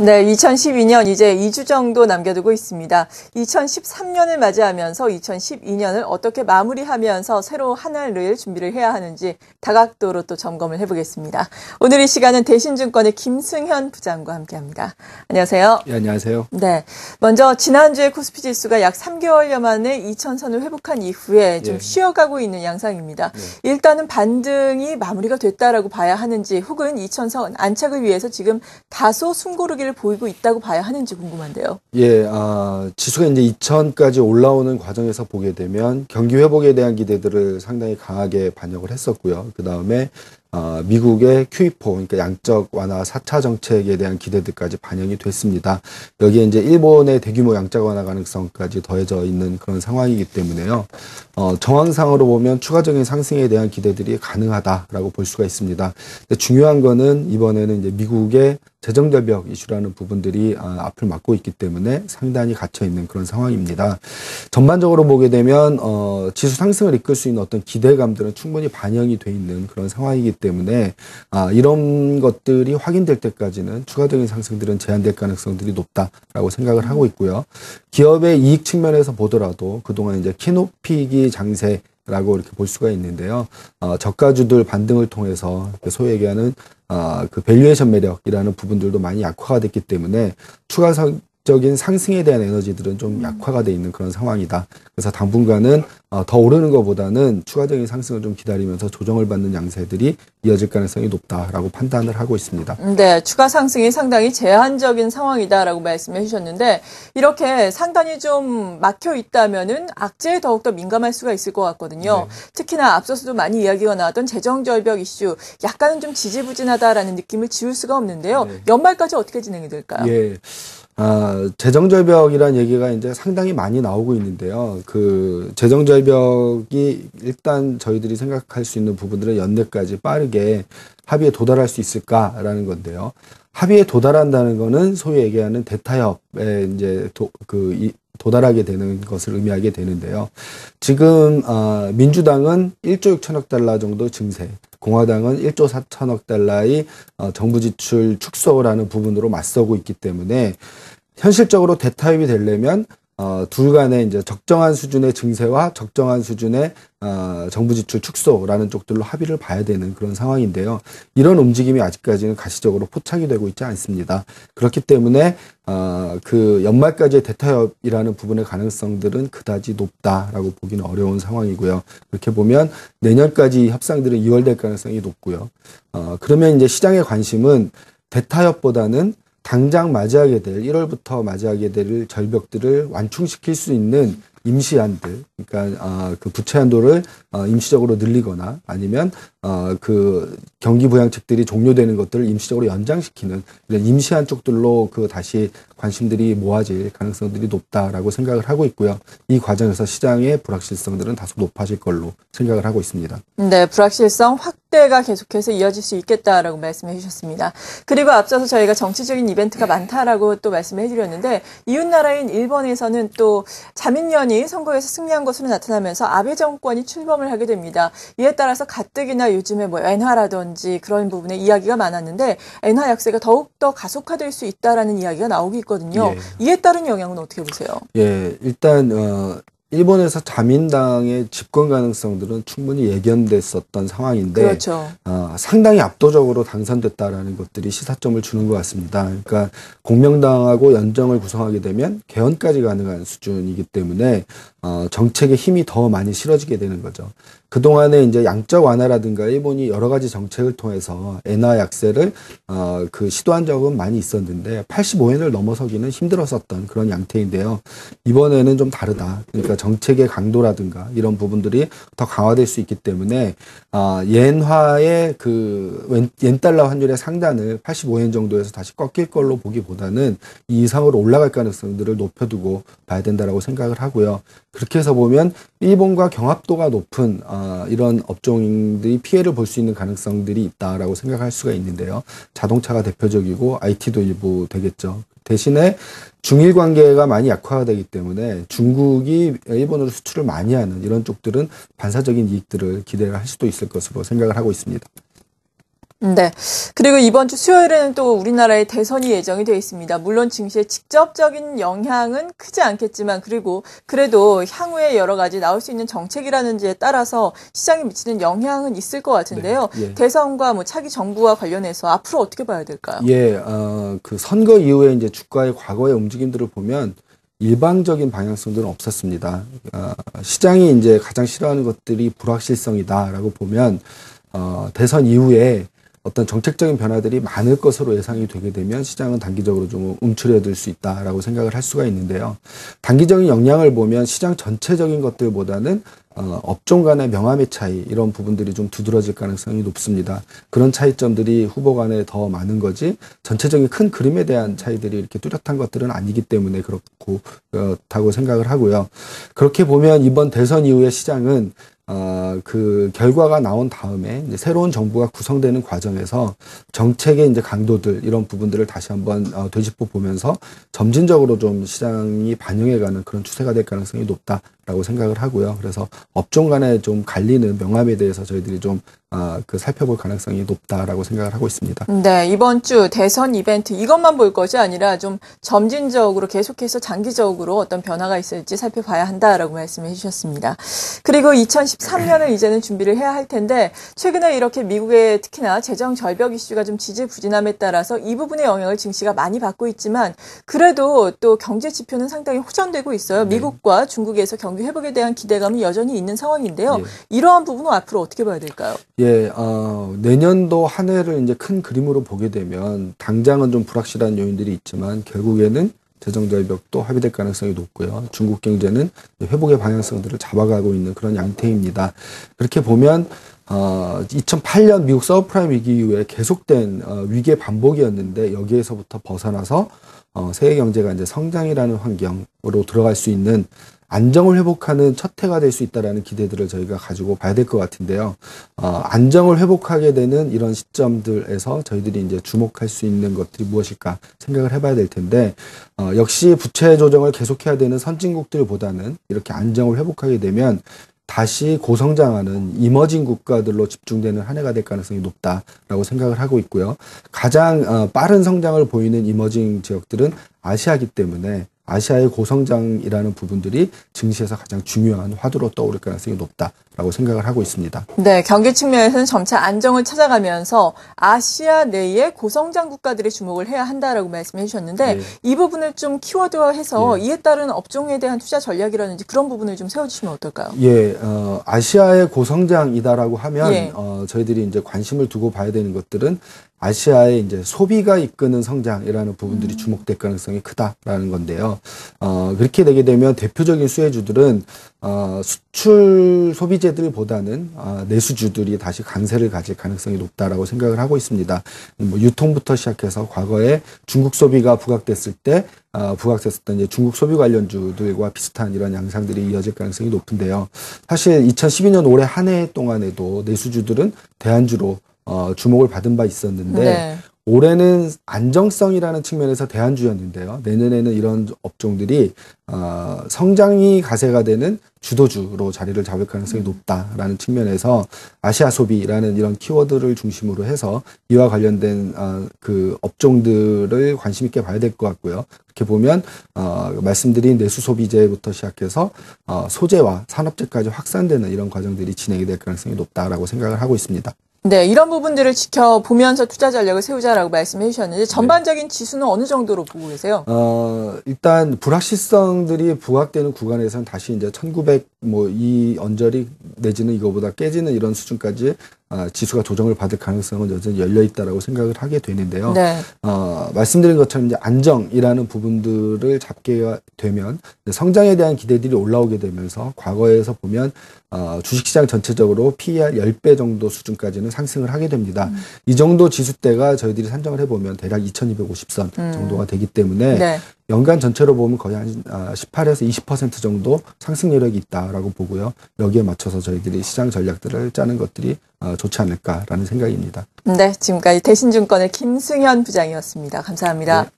네, 2012년 이제 2주 정도 남겨두고 있습니다. 2013년을 맞이하면서 2012년을 어떻게 마무리하면서 새로 한 해를 준비를 해야 하는지 다각도로 또 점검을 해보겠습니다. 오늘 이 시간은 대신증권의 김승현 부장과 함께합니다. 안녕하세요. 네, 안녕하세요. 네, 먼저 지난주에 코스피 지수가 약 3개월여 만에 2,000선을 회복한 이후에 좀 쉬어가고 있는 양상입니다. 일단은 반등이 마무리가 됐다라고 봐야 하는지 혹은 2,000선 안착을 위해서 지금 다소 숨고르기를 보이고 있다고 봐야 하는지 궁금한데요. 예, 지수가 이제 2,000까지 올라오는 과정에서 보게 되면 경기 회복에 대한 기대들을 상당히 강하게 반영을 했었고요. 그 다음에 미국의 QE4, 그러니까 양적 완화 4차 정책에 대한 기대들까지 반영이 됐습니다. 여기에 이제 일본의 대규모 양적 완화 가능성까지 더해져 있는 그런 상황이기 때문에요. 정황상으로 보면 추가적인 상승에 대한 기대들이 가능하다라고 볼 수가 있습니다. 근데 중요한 거는 이번에는 이제 미국의 재정절벽 이슈라는 부분들이 앞을 막고 있기 때문에 상당히 갇혀 있는 그런 상황입니다. 전반적으로 보게 되면 지수 상승을 이끌 수 있는 어떤 기대감들은 충분히 반영이 돼 있는 그런 상황이기 때문에 이런 것들이 확인될 때까지는 추가적인 상승들은 제한될 가능성들이 높다라고 생각을 하고 있고요. 기업의 이익 측면에서 보더라도 그동안 이제 키높이기 장세라고 이렇게 볼 수가 있는데요. 저가주들 반등을 통해서 소위 얘기하는 그 밸류에이션 매력이라는 부분들도 많이 약화가 됐기 때문에 추가적인 상승에 대한 에너지들은 좀 약화가 돼 있는 그런 상황이다. 그래서 당분간은 더 오르는 것보다는 추가적인 상승을 좀 기다리면서 조정을 받는 양세들이 이어질 가능성이 높다라고 판단을 하고 있습니다. 네, 추가 상승이 상당히 제한적인 상황이다라고 말씀해 주셨는데 이렇게 상단이 좀 막혀 있다면은 악재에 더욱더 민감할 수가 있을 것 같거든요. 네. 특히나 앞서서도 많이 이야기가 나왔던 재정절벽 이슈, 약간은 좀 지지부진하다라는 느낌을 지울 수가 없는데요. 네. 연말까지 어떻게 진행이 될까요? 예. 재정절벽이라는 얘기가 이제 상당히 많이 나오고 있는데요. 그 재정절벽이 일단 저희들이 생각할 수 있는 부분들은 연내까지 빠르게 합의에 도달할 수 있을까라는 건데요. 합의에 도달한다는 거는 소위 얘기하는 대타협에 이제 도달하게 되는 것을 의미하게 되는데요. 지금 민주당은 1조 6천억 달러 정도 증세, 공화당은 1조 4천억 달러의 정부 지출 축소라는 부분으로 맞서고 있기 때문에 현실적으로 대타협이 되려면 둘 간에 이제 적정한 수준의 증세와 적정한 수준의 정부 지출 축소라는 쪽들로 합의를 봐야 되는 그런 상황인데요. 이런 움직임이 아직까지는 가시적으로 포착이 되고 있지 않습니다. 그렇기 때문에 그 연말까지의 대타협이라는 부분의 가능성들은 그다지 높다라고 보기는 어려운 상황이고요. 그렇게 보면 내년까지 협상들은 이월될 가능성이 높고요. 그러면 이제 시장의 관심은 대타협보다는 당장 맞이하게 될 1월부터 맞이하게 될 절벽들을 완충시킬 수 있는 임시안들, 그러니까 그 부채 한도를 임시적으로 늘리거나 아니면 그 경기 부양책들이 종료되는 것들을 임시적으로 연장시키는 이런 임시한 쪽들로 그 다시 관심들이 모아질 가능성들이 높다라고 생각을 하고 있고요. 이 과정에서 시장의 불확실성들은 다소 높아질 걸로 생각을 하고 있습니다. 네, 불확실성 확대가 계속해서 이어질 수 있겠다라고 말씀해 주셨습니다. 그리고 앞서서 저희가 정치적인 이벤트가 많다라고 또 말씀해 드렸는데 이웃나라인 일본에서는 또 자민련이 선거에서 승리한 것으로 나타나면서 아베 정권이 출범을 하게 됩니다. 이에 따라서 가뜩이나 요즘에 뭐 엔화라든지 그런 부분에 이야기가 많았는데 엔화 약세가 더욱더 가속화될 수 있다라는 이야기가 나오고 있거든요. 예. 이에 따른 영향은 어떻게 보세요? 예, 일단 일본에서 자민당의 집권 가능성들은 충분히 예견됐었던 상황인데 그렇죠. 상당히 압도적으로 당선됐다라는 것들이 시사점을 주는 것 같습니다. 그러니까 공명당하고 연정을 구성하게 되면 개헌까지 가능한 수준이기 때문에 정책의 힘이 더 많이 실어지게 되는 거죠. 그동안에 이제 양적 완화라든가 일본이 여러 가지 정책을 통해서 엔화 약세를 그 시도한 적은 많이 있었는데 85엔을 넘어서기는 힘들었었던 그런 양태인데요. 이번에는 좀 다르다. 그러니까 정책의 강도라든가 이런 부분들이 더 강화될 수 있기 때문에 엔화의 그 엔달러 환율의 상단을 85엔 정도에서 다시 꺾일 걸로 보기보다는 이 이상으로 올라갈 가능성들을 높여두고 봐야 된다라고 생각을 하고요. 그렇게 해서 보면 일본과 경합도가 높은 이런 업종들이 피해를 볼 수 있는 가능성들이 있다라고 생각할 수가 있는데요. 자동차가 대표적이고 IT도 일부 되겠죠. 대신에 중일 관계가 많이 약화가 되기 때문에 중국이 일본으로 수출을 많이 하는 이런 쪽들은 반사적인 이익들을 기대를 할 수도 있을 것으로 생각을 하고 있습니다. 네. 그리고 이번 주 수요일에는 또 우리나라의 대선이 예정이 되어 있습니다. 물론 증시에 직접적인 영향은 크지 않겠지만 그래도 향후에 여러 가지 나올 수 있는 정책이라는지에 따라서 시장에 미치는 영향은 있을 것 같은데요. 네, 예. 대선과 뭐 차기 정부와 관련해서 앞으로 어떻게 봐야 될까요? 예, 그 선거 이후에 이제 주가의 과거의 움직임들을 보면 일방적인 방향성들은 없었습니다. 시장이 이제 가장 싫어하는 것들이 불확실성이다라고 보면 대선 이후에 어떤 정책적인 변화들이 많을 것으로 예상이 되게 되면 시장은 단기적으로 좀 움츠러들 수 있다라고 생각을 할 수가 있는데요. 단기적인 영향을 보면 시장 전체적인 것들보다는 업종 간의 명암의 차이 이런 부분들이 좀 두드러질 가능성이 높습니다. 그런 차이점들이 후보 간에 더 많은 거지 전체적인 큰 그림에 대한 차이들이 이렇게 뚜렷한 것들은 아니기 때문에 그렇다고 생각을 하고요. 그렇게 보면 이번 대선 이후의 시장은 그 결과가 나온 다음에 이제 새로운 정부가 구성되는 과정에서 정책의 이제 강도들 이런 부분들을 다시 한번 되짚어 보면서 점진적으로 좀 시장이 반영해가는 그런 추세가 될 가능성이 높다라고 생각을 하고요. 그래서 업종 간에 좀 갈리는 명암에 대해서 저희들이 좀 살펴볼 가능성이 높다라고 생각을 하고 있습니다. 네, 이번 주 대선 이벤트 이것만 볼 것이 아니라 좀 점진적으로 계속해서 장기적으로 어떤 변화가 있을지 살펴봐야 한다라고 말씀해 주셨습니다. 그리고 2013년을 이제는 준비를 해야 할 텐데 최근에 이렇게 미국의 특히나 재정 절벽 이슈가 좀 지지부진함에 따라서 이 부분의 영향을 증시가 많이 받고 있지만 그래도 또 경제 지표는 상당히 호전되고 있어요. 미국과 중국에서 경기 회복에 대한 기대감이 여전히 있는 상황인데요. 이러한 부분은 앞으로 어떻게 봐야 될까요? 예, 내년도 한 해를 이제 큰 그림으로 보게 되면 당장은 좀 불확실한 요인들이 있지만 결국에는 재정절벽도 합의될 가능성이 높고요. 중국 경제는 회복의 방향성들을 잡아가고 있는 그런 양태입니다. 그렇게 보면 2008년 미국 서브프라임 위기 이후에 계속된 위기의 반복이었는데 여기에서부터 벗어나서 세계 경제가 이제 성장이라는 환경으로 들어갈 수 있는 안정을 회복하는 첫 해가 될 수 있다라는 기대들을 저희가 가지고 봐야 될 것 같은데요. 안정을 회복하게 되는 이런 시점들에서 저희들이 이제 주목할 수 있는 것들이 무엇일까 생각을 해봐야 될 텐데, 역시 부채 조정을 계속해야 되는 선진국들보다는 이렇게 안정을 회복하게 되면 다시 고성장하는 이머징 국가들로 집중되는 한 해가 될 가능성이 높다라고 생각을 하고 있고요. 가장 빠른 성장을 보이는 이머징 지역들은 아시아이기 때문에 아시아의 고성장이라는 부분들이 증시에서 가장 중요한 화두로 떠오를 가능성이 높다라고 생각을 하고 있습니다. 네, 경기 측면에서는 점차 안정을 찾아가면서 아시아 내의 고성장 국가들의 주목을 해야 한다라고 말씀해 주셨는데 이 부분을 좀 키워드화해서 이에 따른 업종에 대한 투자 전략이라든지 그런 부분을 좀 세워주시면 어떨까요? 예, 아시아의 고성장이다라고 하면 저희들이 이제 관심을 두고 봐야 되는 것들은 아시아의 이제 소비가 이끄는 성장이라는 부분들이 주목될 가능성이 크다라는 건데요. 그렇게 되게 되면 대표적인 수혜주들은 수출 소비재들보다는 내수주들이 다시 강세를 가질 가능성이 높다라고 생각을 하고 있습니다. 뭐 유통부터 시작해서 과거에 중국 소비가 부각됐을 때 부각됐었던 이제 중국 소비 관련주들과 비슷한 이런 양상들이 이어질 가능성이 높은데요. 사실 2012년 올해 한 해 동안에도 내수주들은 대안주로 주목을 받은 바 있었는데 올해는 안정성이라는 측면에서 대안주였는데요. 내년에는 이런 업종들이 성장이 가세가 되는 주도주로 자리를 잡을 가능성이 높다라는 측면에서 아시아 소비라는 이런 키워드를 중심으로 해서 이와 관련된 그 업종들을 관심 있게 봐야 될 것 같고요. 이렇게 보면 말씀드린 내수 소비재부터 시작해서 소재와 산업재까지 확산되는 이런 과정들이 진행이 될 가능성이 높다라고 생각을 하고 있습니다. 네, 이런 부분들을 지켜보면서 투자 전략을 세우자라고 말씀해 주셨는데 전반적인 지수는 어느 정도로 보고 계세요? 일단 불확실성들이 부각되는 구간에서는 다시 이제 1900 뭐 이 언저리 내지는 이거보다 깨지는 이런 수준까지 지수가 조정을 받을 가능성은 여전히 열려 있다라고 생각을 하게 되는데요. 말씀드린 것처럼 이제 안정이라는 부분들을 잡게 되면 성장에 대한 기대들이 올라오게 되면서 과거에서 보면 주식시장 전체적으로 PER 10배 정도 수준까지는 상승을 하게 됩니다. 이 정도 지수대가 저희들이 산정을 해보면 대략 2250선 정도가 되기 때문에 연간 전체로 보면 거의 한 18에서 20% 정도 상승 여력이 있다라고 보고요. 여기에 맞춰서 저희들이 시장 전략들을 짜는 것들이 좋지 않을까라는 생각입니다. 네, 지금까지 대신증권의 김승현 부장이었습니다. 감사합니다.